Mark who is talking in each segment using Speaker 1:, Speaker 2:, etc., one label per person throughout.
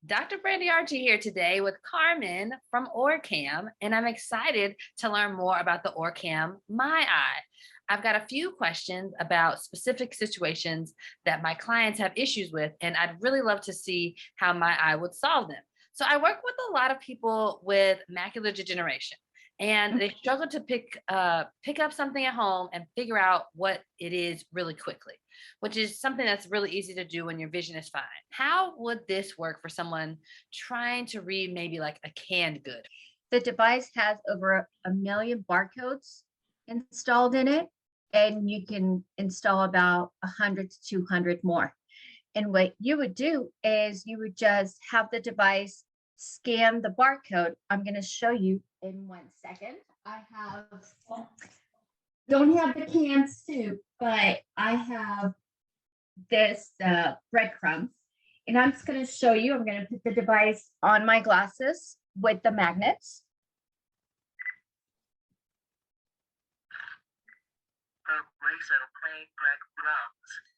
Speaker 1: Dr. Brandy Archie here today with Carmen from OrCam, and I'm excited to learn more about the OrCam My Eye. I've got a few questions about specific situations that my clients have issues with, and I'd really love to see how My Eye would solve them. So I work with a lot of people with macular degeneration, and they struggle to pick up something at home and figure out what it is really quickly, which is something that's really easy to do when your vision is fine. How would this work for someone trying to read maybe like a canned good?
Speaker 2: The device has over a million barcodes installed in it, and you can install about 100 to 200 more. And what you would do is you would just have the device scan the barcode. I'm going to show you in 1 second. Don't have the canned soup, but I have this breadcrumbs. And I'm just going to show you, I'm going to put the device on my glasses with the magnets.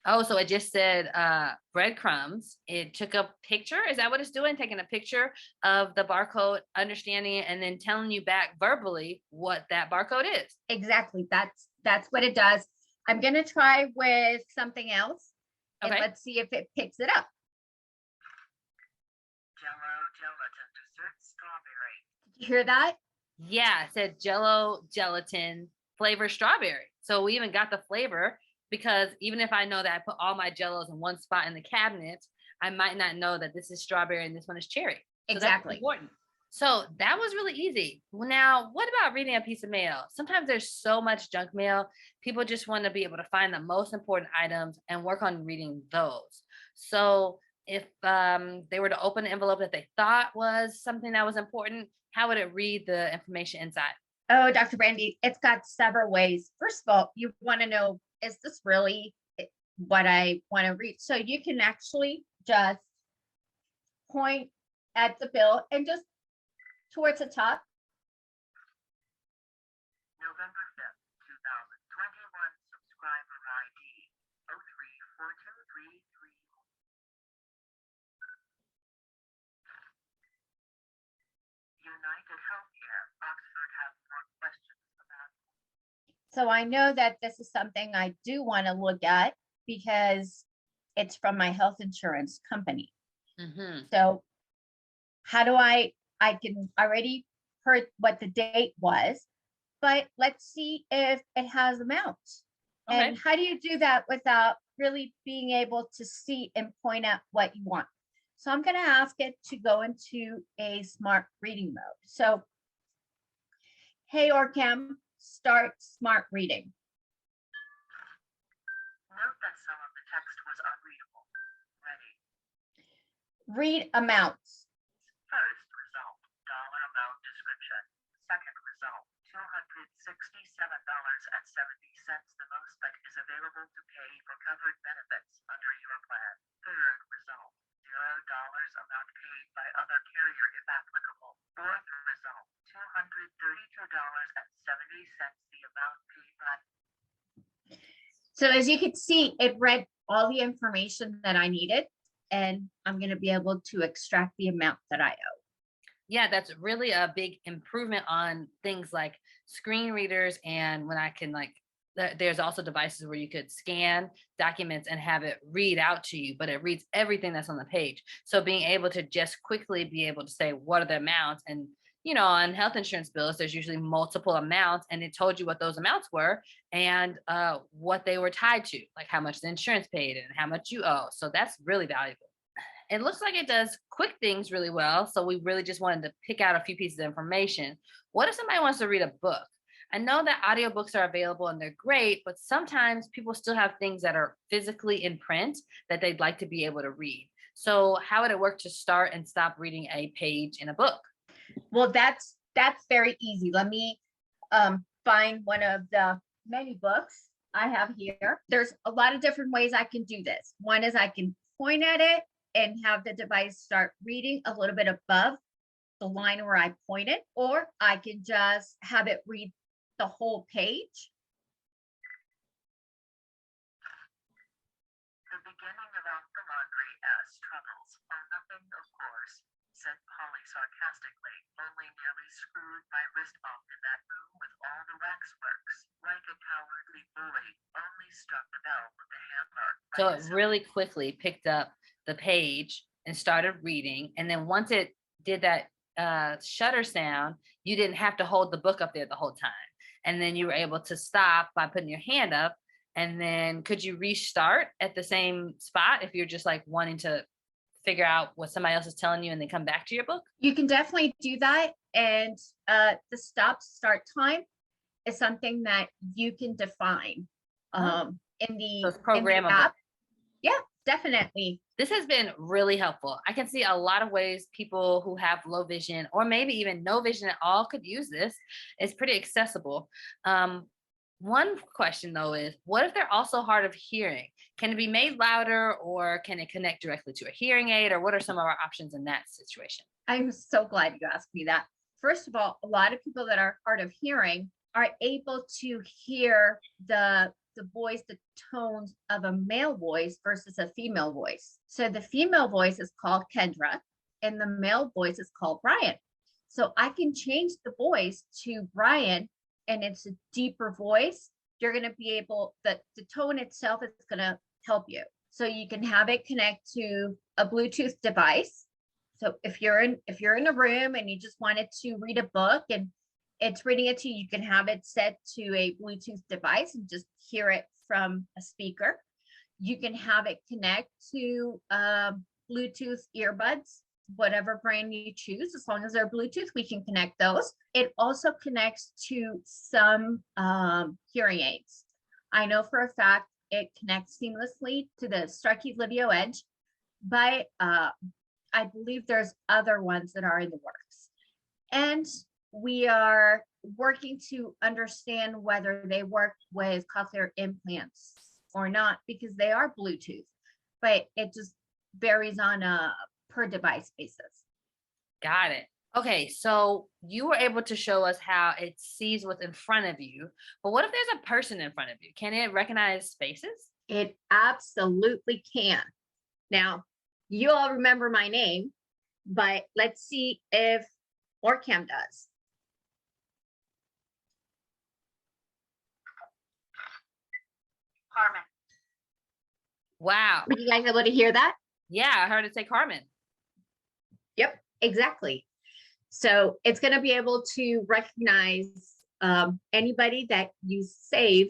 Speaker 1: Oh, so it just said breadcrumbs. It took a picture. Is that what it's doing? Taking a picture of the barcode, understanding it, and then telling you back verbally what that barcode is.
Speaker 2: Exactly. That's what it does. I'm going to try with something else, and
Speaker 1: Okay.
Speaker 2: let's see if it picks it up.
Speaker 3: Gelatin dessert strawberry.
Speaker 2: Did you hear that?
Speaker 1: Yeah, it said Jello gelatin flavor strawberry. So we even got the flavor, because even if I know that I put all my Jellos in one spot in the cabinet, I might not know that this is strawberry and this one is cherry. So
Speaker 2: Exactly.
Speaker 1: That's important. So that was really easy. Well, now, what about reading a piece of mail? Sometimes there's so much junk mail. People just want to be able to find the most important items and work on reading those. So if they were to open an envelope that they thought was something that was important, how would it read the information inside?
Speaker 2: Oh, Dr. Brandy, it's got several ways. First of all, you want to know, is this really what I want to read? So you can actually just point at the bill and just towards the top.
Speaker 3: November 5th, 2021, subscriber ID 034233. United Healthcare, Oxford have more questions about.
Speaker 2: So I know that this is something I do want to look at because it's from my health insurance company.
Speaker 1: Mm-hmm.
Speaker 2: So how do I can already heard what the date was, but let's see if it has amounts.
Speaker 1: Okay.
Speaker 2: And how do you do that without really being able to see and point out what you want? So I'm going to ask it to go into a smart reading mode. So, hey, OrCam, start smart reading.
Speaker 3: Note that some of the text was unreadable. Ready.
Speaker 2: Read amounts.
Speaker 3: First result, dollar amount description. Second result, $267.70, the most that is available to pay for covered benefits under your plan. Third result, $0 amount paid by other carrier if applicable. Fourth result, $232.70, the amount paid by.
Speaker 2: So as you can see, it read all the information that I needed, and I'm going to be able to extract the amount that I owe.
Speaker 1: Yeah, that's really a big improvement on things like screen readers. And when I can there's also devices where you could scan documents and have it read out to you, but it reads everything that's on the page. So being able to just quickly be able to say, what are the amounts? And, on health insurance bills, there's usually multiple amounts, and it told you what those amounts were and what they were tied to, like how much the insurance paid and how much you owe. So that's really valuable. It looks like it does quick things really well. So we really just wanted to pick out a few pieces of information. What if somebody wants to read a book? I know that audiobooks are available and they're great, but sometimes people still have things that are physically in print that they'd like to be able to read. So how would it work to start and stop reading a page in a book?
Speaker 2: Well, that's very easy. Let me find one of the many books I have here. There's a lot of different ways I can do this. One is I can point at it and have the device start reading a little bit above the line where I pointed, or I can just have it read the whole page.
Speaker 3: The beginning of the laundry struggles are nothing, of course, sarcastically, only nearly screwed my wrist off in that room with all the waxworks. Like a cowardly bully, only struck the bell with the hammer.
Speaker 1: So it really quickly picked up the page and started reading. And then once it did that shutter sound, you didn't have to hold the book up there the whole time. And then you were able to stop by putting your hand up. And then could you restart at the same spot if you're just like wanting to figure out what somebody else is telling you and then come back to your book?
Speaker 2: You can definitely do that. And the stop start time is something that you can define in the,
Speaker 1: So it's
Speaker 2: in the
Speaker 1: programmable.
Speaker 2: app. Yeah, definitely.
Speaker 1: This has been really helpful. I can see a lot of ways people who have low vision or maybe even no vision at all could use this. It's pretty accessible. One question though is, what if they're also hard of hearing? Can it be made louder or can it connect directly to a hearing aid, or what are some of our options in that situation?
Speaker 2: I'm so glad you asked me that. First of all, a lot of people that are hard of hearing are able to hear the voice, the tones of a male voice versus a female voice. So the female voice is called Kendra and the male voice is called Brian. So I can change the voice to Brian and it's a deeper voice. You're going to be able, the tone itself is going to help you. So you can have it connect to a Bluetooth device. So if you're in a room and you just wanted to read a book and it's reading it to you, you can have it set to a Bluetooth device and just hear it from a speaker. You can have it connect to Bluetooth earbuds, whatever brand you choose. As long as they're Bluetooth, we can connect those. It also connects to some hearing aids. I know for a fact it connects seamlessly to the Starkey Livio Edge, but I believe there's other ones that are in the works. And we are working to understand whether they work with cochlear implants or not, because they are Bluetooth, but it just varies on a per device basis.
Speaker 1: Got it. Okay, so you were able to show us how it sees what's in front of you, but what if there's a person in front of you? Can it recognize faces?
Speaker 2: It absolutely can. Now, you all remember my name, but let's see if OrCam does.
Speaker 3: Carmen.
Speaker 1: Wow.
Speaker 2: Were you guys able to hear that?
Speaker 1: Yeah, I heard it say Carmen.
Speaker 2: Yep, exactly. So it's going to be able to recognize anybody that you save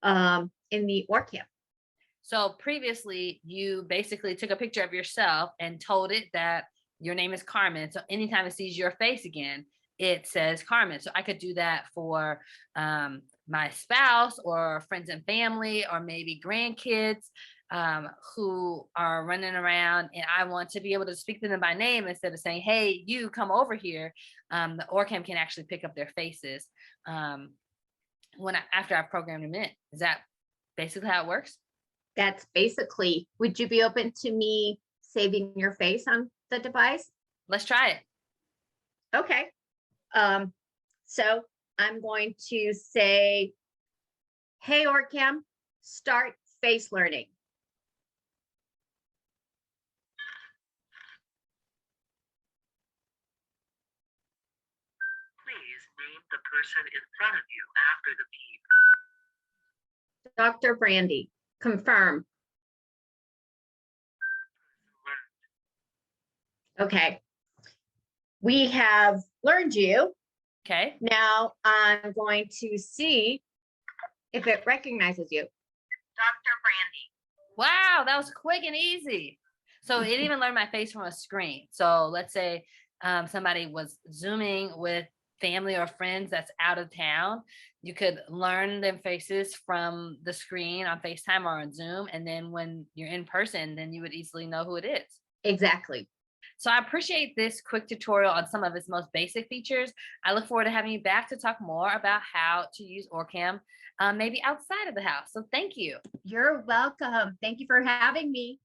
Speaker 2: in the OrCam.
Speaker 1: So previously, you basically took a picture of yourself and told it that your name is Carmen. So anytime it sees your face again, it says Carmen. So I could do that for my spouse or friends and family, or maybe grandkids who are running around, and I want to be able to speak to them by name instead of saying, hey, you come over here. The OrCam can actually pick up their faces after I've programmed them in. Is that basically how it works?
Speaker 2: That's basically, would you be open to me saving your face on the device?
Speaker 1: Let's try it.
Speaker 2: Okay. So I'm going to say, hey, OrCam, start face learning.
Speaker 3: Please name the person in front of you after the beep.
Speaker 2: Dr. Brandy, confirm. Okay. We have learned you.
Speaker 1: Okay.
Speaker 2: Now I'm going to see if it recognizes you.
Speaker 3: Dr. Brandy.
Speaker 1: Wow, that was quick and easy. So it even learned my face from a screen. So let's say somebody was Zooming with family or friends that's out of town. You could learn their faces from the screen on FaceTime or on Zoom. And then when you're in person, then you would easily know who it is.
Speaker 2: Exactly.
Speaker 1: So I appreciate this quick tutorial on some of its most basic features. I look forward to having you back to talk more about how to use OrCam, maybe outside of the house. So thank you.
Speaker 2: You're welcome. Thank you for having me.